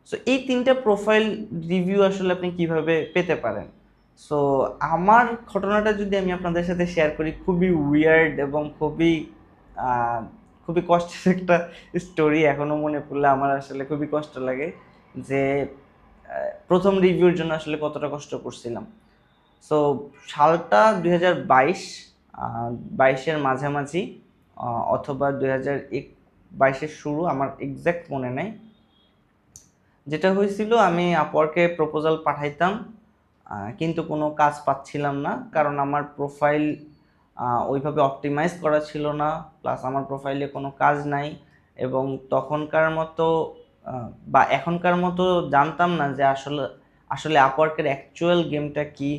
So এই তিনটা profile review আসলে আপনি কিভাবে পেতে পারেন। সো আমার ঘটনাটা যদি আমি আপনাদের সাথে শেয়ার করি, খুবই উইয়ার্ড এবং আহ, খুবই কষ্টের একটা স্টোরি। এখনো মনে পড়লে আমার আসলে খুবই কষ্ট লাগে যে প্রথম রিভিউর জন্য আসলে কতটা কষ্ট করছিলাম। সো সালটা 2022, 22-এর মাঝামাঝি, অথবা 2022-এর শুরু, আমার এক্স্যাক্ট মনে নেই। যেটা হয়েছিল, আমি আপওয়ার্কে প্রপোজাল পাঠাইতাম, কিন্তু কোনো কাজ পাচ্ছিলাম না, কারণ আমার প্রোফাইল ওইভাবে অপটিমাইজ করা ছিল না, প্লাস আমার প্রোফাইলে কোনো কাজ নাই। এবং তখনকার মতো বা এখনকার মতো জানতাম না যে আসলে আসলে আপওয়ার্কের অ্যাকচুয়াল গেমটা কি।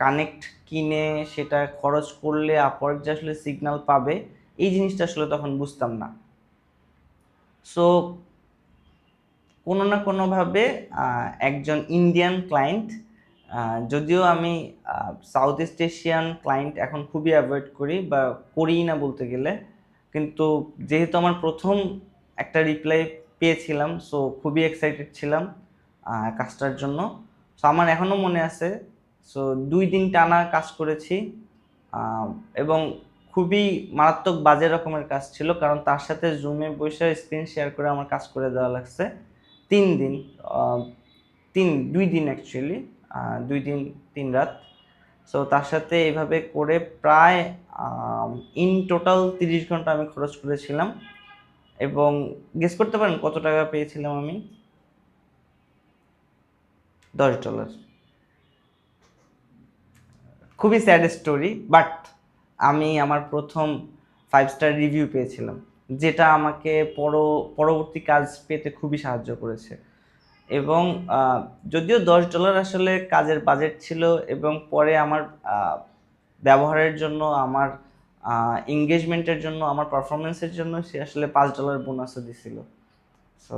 কানেক্ট কিনে সেটা খরচ করলে আপওয়ার্ক যে আসলে সিগন্যাল পাবে, এই জিনিসটা আসলে তখন বুঝতাম না। সো কোনো না কোনোভাবে একজন ইন্ডিয়ান ক্লায়েন্ট, যদিও আমি সাউথ ইস্ট এশিয়ান ক্লায়েন্ট এখন খুবই অ্যাভয়েড করি বা করিই না বলতে গেলে, কিন্তু যেহেতু আমার প্রথম একটা রিপ্লাই পেয়েছিলাম, সো খুবই এক্সাইটেড ছিলাম কাজটার জন্য। সো আমার এখনও মনে আছে। সো 2 দিন টানা কাজ করেছি, আহ, এবং খুবই মারাত্মক বাজে রকমের কাজ ছিল, কারণ তার সাথে জুমে বসে স্ক্রিন শেয়ার করে আমার কাজ করে দেওয়া লাগছে 3 দিন, আহ, 2 দিন অ্যাকচুয়ালি, 2 দিন 3 রাত। সো তার সাথে এইভাবে করে প্রায় ইন টোটাল 30 ঘন্টা আমি খরচ করেছিলাম। এবং গেস করতে পারেন কত টাকা পেয়েছিলাম আমি? $10। খুবই স্যাড স্টোরি, বাট আমি আমার প্রথম 5 স্টার রিভিউ পেয়েছিলাম, যেটা আমাকে পরবর্তী কাজ পেতে খুবই সাহায্য করেছে। এবং যদিও $10 আসলে কাজের বাজেট ছিল, এবং পরে আমার ব্যবহারের জন্য, আমার এঙ্গেজমেন্টের জন্য, আমার পারফরমেন্সের জন্য সে আসলে $5 বোনাসও দিছিল। সো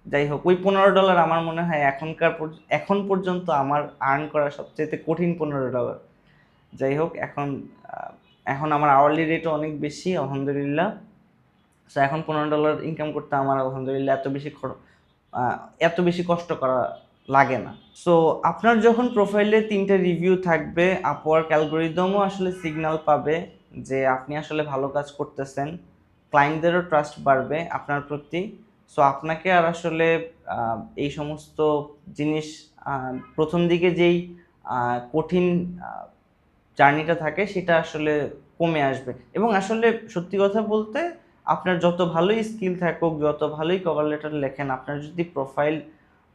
যাই হোক, ওই $15 আমার মনে হয় এখন পর্যন্ত আমার আর্ন করা সবচেয়ে কঠিন $15। যাই হোক, এখন আমার আওয়ারলি রেটও অনেক বেশি, আলহামদুলিল্লাহ। সো এখন $15 ইনকাম করতে আমার আলহামদুলিল্লাহ এত বেশি কষ্ট করা লাগে না। সো আপনার যখন প্রোফাইলে 3টা রিভিউ থাকবে, আপওয়ার্ক অ্যালগোরিদমও আসলে সিগন্যাল পাবে যে আপনি আসলে ভালো কাজ করতেছেন, ক্লায়েন্টদেরও ট্রাস্ট বাড়বে আপনার প্রতি। সো আপনাকে আর আসলে এই সমস্ত জিনিস, প্রথম দিকে যেই কঠিন জার্নিটা থাকে সেটা আসলে কমে আসবে। এবং আসলে সত্যি কথা বলতে, আপনার যত ভালোই স্কিল থাকুক, যত ভালোই কভার লেটার লেখেন, আপনার যদি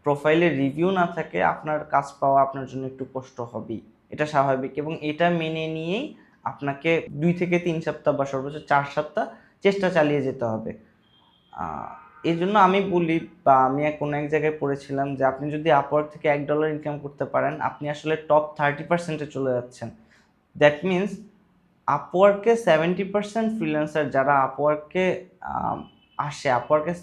প্রোফাইলে রিভিউ না থাকে, আপনার কাজ পাওয়া আপনার জন্য একটু কষ্ট হবেই। এটা স্বাভাবিক, এবং এটা মেনে নিয়েই আপনাকে 2 থেকে 3 সপ্তাহ বা সর্বোচ্চ 4 সপ্তাহ চেষ্টা চালিয়ে যেতে হবে। এই জন্য আমি বলি, বা আমি কোনো এক জায়গায় পড়েছিলাম যে আপনি যদি আপওয়ার্ক থেকে $1 ইনকাম করতে পারেন, আপনি আসলে টপ 30%-এ চলে যাচ্ছেন। দ্যাট মিনস আপওয়ার্কে 70% ফ্রিল্যান্সার যারা আপওয়ার্কে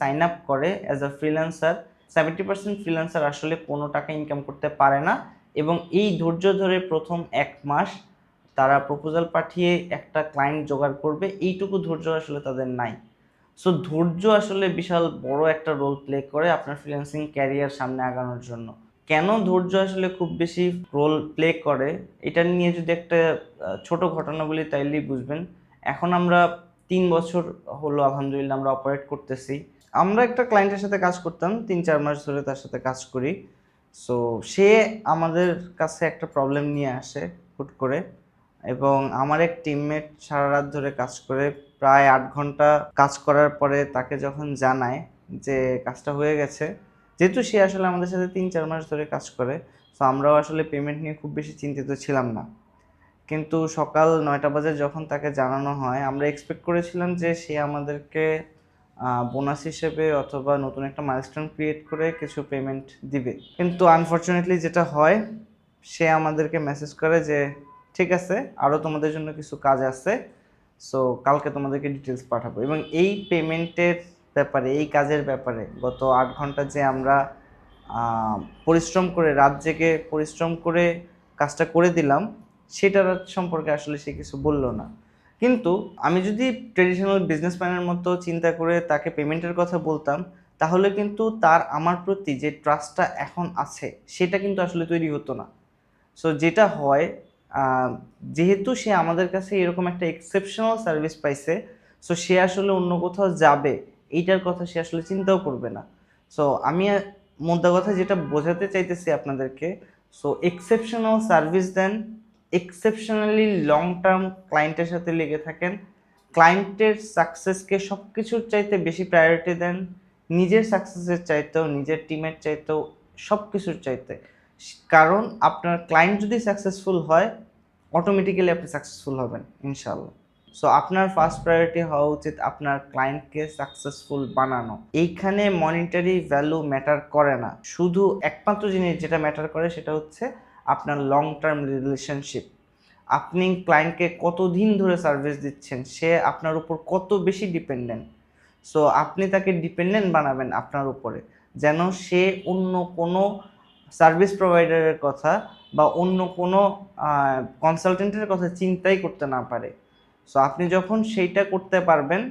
সাইন আপ করে অ্যাজ আ ফ্রিল্যান্সার, 70% ফ্রিল্যান্সার আসলে কোনো টাকা ইনকাম করতে পারে না। এবং এই ধৈর্য ধরে প্রথম 1 মাস তারা প্রপোজাল পাঠিয়ে একটা ক্লায়েন্ট জোগাড় করবে, এইটুকু ধৈর্য আসলে তাদের নাই। সো ধৈর্য আসলে বিশাল বড় একটা রোল প্লে করে আপনার ফ্রিল্যান্সিং ক্যারিয়ার সামনে আগানোর জন্য। কেন ধৈর্য আসলে খুব বেশি রোল প্লে করে, এটা নিয়ে যদি একটা ছোট ঘটনা বলি তাইলেই বুঝবেন। এখন আমরা 3 বছর হলো আলহামদুলিল্লাহ আমরা অপারেট করতেছি। আমরা একটা ক্লায়েন্টের সাথে কাজ করতাম, 3-4 মাস ধরে তার সাথে কাজ করি। সো সে আমাদের কাছে একটা প্রবলেম নিয়ে আসে হুট করে, এবং আমার এক টিমমেট সারা রাত ধরে কাজ করে, প্রায় 8 ঘন্টা কাজ করার পরে তাকে যখন জানায় যে কাজটা হয়ে গেছে, যেহেতু সে আসলে আমাদের সাথে 3-4 মাস ধরে কাজ করে, তো আমরাও আসলে পেমেন্ট নিয়ে খুব বেশি চিন্তিত ছিলাম না। কিন্তু সকাল 9টা বাজে যখন তাকে জানানো হয়, আমরা এক্সপেক্ট করেছিলাম যে সে আমাদেরকে বোনাস হিসেবে অথবা নতুন একটা মাইলস্টোন ক্রিয়েট করে কিছু পেমেন্ট দিবে। কিন্তু আনফর্চুনেটলি যেটা হয়, সে আমাদেরকে মেসেজ করে যে ঠিক আছে, আরও তোমাদের জন্য কিছু কাজ আছে, সো কালকে তোমাদেরকে ডিটেলস পাঠাবো। এবং এই পেমেন্টের ব্যাপারে, এই কাজের ব্যাপারে গত 8 ঘন্টা যে আমরা পরিশ্রম করে, রাত জেগে পরিশ্রম করে কাজটা করে দিলাম, সেটার সম্পর্কে আসলে সে কিছু বললো না। কিন্তু আমি যদি ট্রেডিশনাল বিজনেসম্যানের মতো চিন্তা করে তাকে পেমেন্টের কথা বলতাম, তাহলে কিন্তু তার আমার প্রতি যে ট্রাস্টটা এখন আছে সেটা কিন্তু আসলে তৈরি হতো না। সো যেটা হয়, আহ, যেহেতু সে আমাদের কাছে এরকম একটা এক্সেপশনাল সার্ভিস পাইছে, সো সে আসলে অন্য কোথাও যাবে এইটার কথা সে আসলে চিন্তাও করবে না। সো আমি মোদ্দা কথা যেটা বোঝাতে চাইতেছি আপনাদেরকে, সো এক্সেপশনাল সার্ভিস দেন, এক্সেপশনালি লং টার্ম ক্লায়েন্টের সাথে লেগে থাকেন, ক্লায়েন্টের সাকসেসকে সব কিছুর চাইতে বেশি প্রায়োরিটি দেন, নিজের সাকসেসের চাইতেও, নিজের টিমের চাইতেও, সব কিছুর চাইতে। কারণ আপনার ক্লায়েন্ট যদি সাকসেসফুল হয়, অটোমেটিক্যালি আপনি সাকসেসফুল হবেন ইনশাল্লাহ। সো আপনার ফার্স্ট প্রায়োরিটি হওয়া উচিত আপনার ক্লায়েন্টকে সাকসেসফুল বানানো। এইখানে মনিটারি ভ্যালু ম্যাটার করে না, শুধু একমাত্র জিনিস যেটা ম্যাটার করে সেটা হচ্ছে আপনার লং টার্ম রিলেশনশিপ। আপনি ক্লায়েন্টকে কতদিন ধরে সার্ভিস দিচ্ছেন, সে আপনার উপর কত বেশি ডিপেন্ডেন্ট। সো আপনি তাকে ডিপেন্ডেন্ট বানাবেন আপনার উপরে, যেন সে অন্য কোনো সার্ভিস প্রোভাইডারের কথা বা অন্য কোনো কনসালটেন্টের কথা চিন্তাই করতে না পারে। সো আপনি যখন সেইটা করতে পারবেন,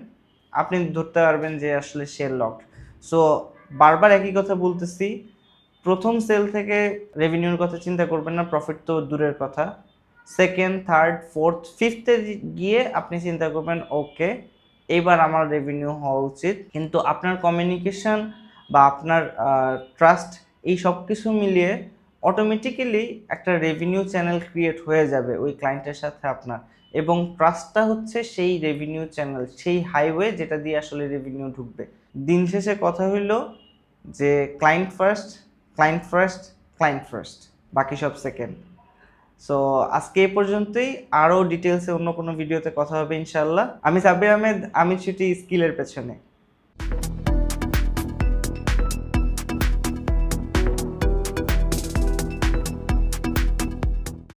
আপনি ধরতে পারবেন যে আসলে সে লকড। সো বারবার একই কথা বলতেছি, প্রথম সেল থেকে রেভিনিউর কথা চিন্তা করবেন না, প্রফিট তো দূরের কথা। সেকেন্ড, থার্ড, ফোর্থ, ফিফথে গিয়ে আপনি চিন্তা করবেন ওকে এইবার আমার রেভিনিউ হওয়া উচিত। কিন্তু আপনার কমিউনিকেশন বা আপনার ট্রাস্ট, এই সব কিছু মিলিয়ে অটোমেটিক্যালি একটা রেভিনিউ চ্যানেল ক্রিয়েট হয়ে যাবে ওই ক্লায়েন্টের সাথে আপনার। এবং ট্রাস্টটা হচ্ছে সেই রেভিনিউ চ্যানেল, সেই হাইওয়ে যেটা দিয়ে আসলে রেভিনিউ ঢুকবে। দিন শেষে কথা হইল যে client first, client first, client first, বাকি সব সেকেন্ড। সো আজকে এই পর্যন্তই, আরও ডিটেলসে অন্য কোনো ভিডিওতে কথা হবে ইনশাল্লাহ। আমি সাব্বির আহমেদ, আমি ছুটি স্কিলের পেছনে।